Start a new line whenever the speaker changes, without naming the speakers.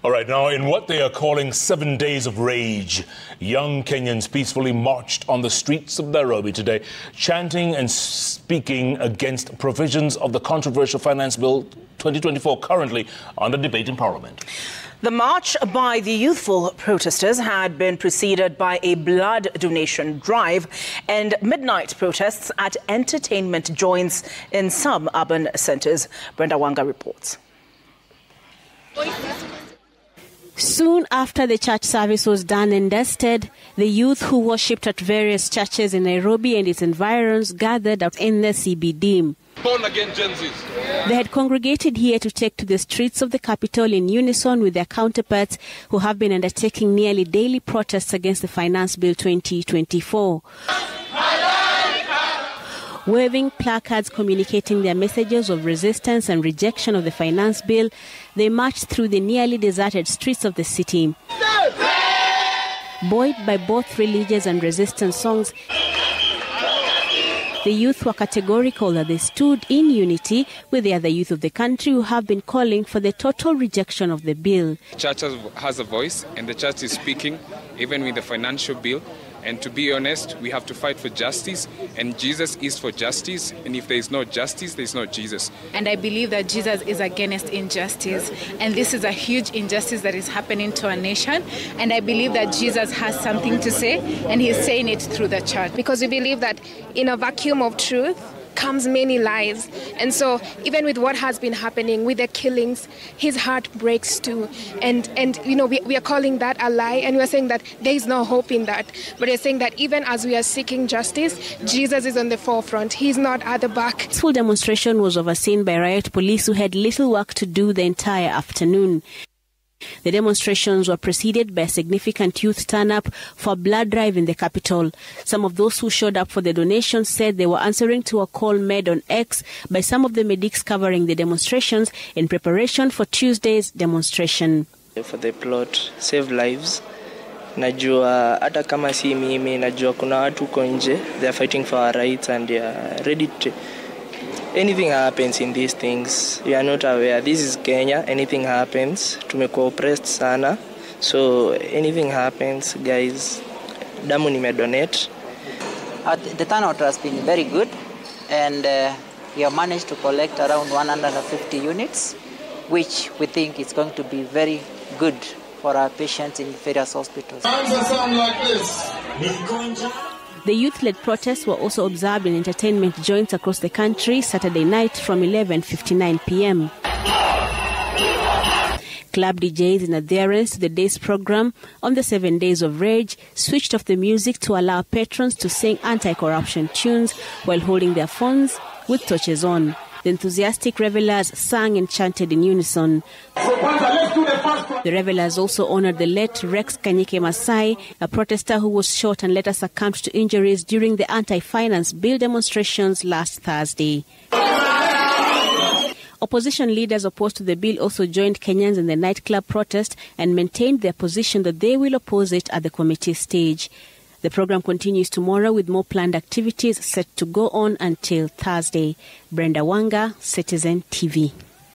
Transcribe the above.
All right, now in what they are calling 7 days of rage, young Kenyans peacefully marched on the streets of Nairobi today, chanting and speaking against provisions of the controversial Finance Bill 2024 currently under debate in Parliament.
The march by the youthful protesters had been preceded by a blood donation drive and midnight protests at entertainment joints in some urban centres. Brenda Wanga reports.
Soon after the church service was done and dusted, the youth who worshipped at various churches in Nairobi and its environs gathered up in the CBD.
Born again Gen Zs.
They had congregated here to take to the streets of the capital in unison with their counterparts who have been undertaking nearly daily protests against the Finance Bill 2024. Waving placards communicating their messages of resistance and rejection of the Finance Bill, they marched through the nearly deserted streets of the city. Buoyed by both religious and resistance songs, the youth were categorical that they stood in unity with the other youth of the country who have been calling for the total rejection of the bill.
The church has a voice, and the church is speaking, even with the financial bill. And to be honest, we have to fight for justice, and Jesus is for justice, and if there is no justice, there is no Jesus.
And I believe that Jesus is against injustice, and this is a huge injustice that is happening to our nation, and I believe that Jesus has something to say, and he's saying it through the church.
Because we believe that in a vacuum of truth comes many lies, and so even with what has been happening with the killings, his heart breaks too, and you know, we are calling that a lie, and we are saying that there is no hope in that, but we're saying that even as we are seeking justice, Jesus is on the forefront, he's not at the back.
This full demonstration was overseen by riot police who had little work to do the entire afternoon. The demonstrations were preceded by a significant youth turn-up for a blood drive in the capital. Some of those who showed up for the donation said they were answering to a call made on X by some of the medics covering the demonstrations in preparation for Tuesday's demonstration.
For the plot, save lives. Najua hata kama si mimi, najua kuna watu huko nje, they are fighting for our rights and they are ready to... Anything happens in these things, we are not aware. This is Kenya, anything happens, tumekuwa oppressed sana. So anything happens, guys, damu nimedonate.
The turnout has been very good, and we have managed to collect around 150 units, which we think is going to be very good for our patients in various hospitals.
The youth-led protests were also observed in entertainment joints across the country Saturday night from 11:59 p.m. Club DJs, in adherence to the day's program on the 7 days of rage, switched off the music to allow patrons to sing anti-corruption tunes while holding their phones with torches on. The enthusiastic revelers sang and chanted in unison. The revelers also honored the late Rex Kanyike Masai, a protester who was shot and later succumbed to injuries during the anti-finance bill demonstrations last Thursday. Opposition leaders opposed to the bill also joined Kenyans in the nightclub protest and maintained their position that they will oppose it at the committee stage. The program continues tomorrow with more planned activities set to go on until Thursday. Brenda Wanga, Citizen TV.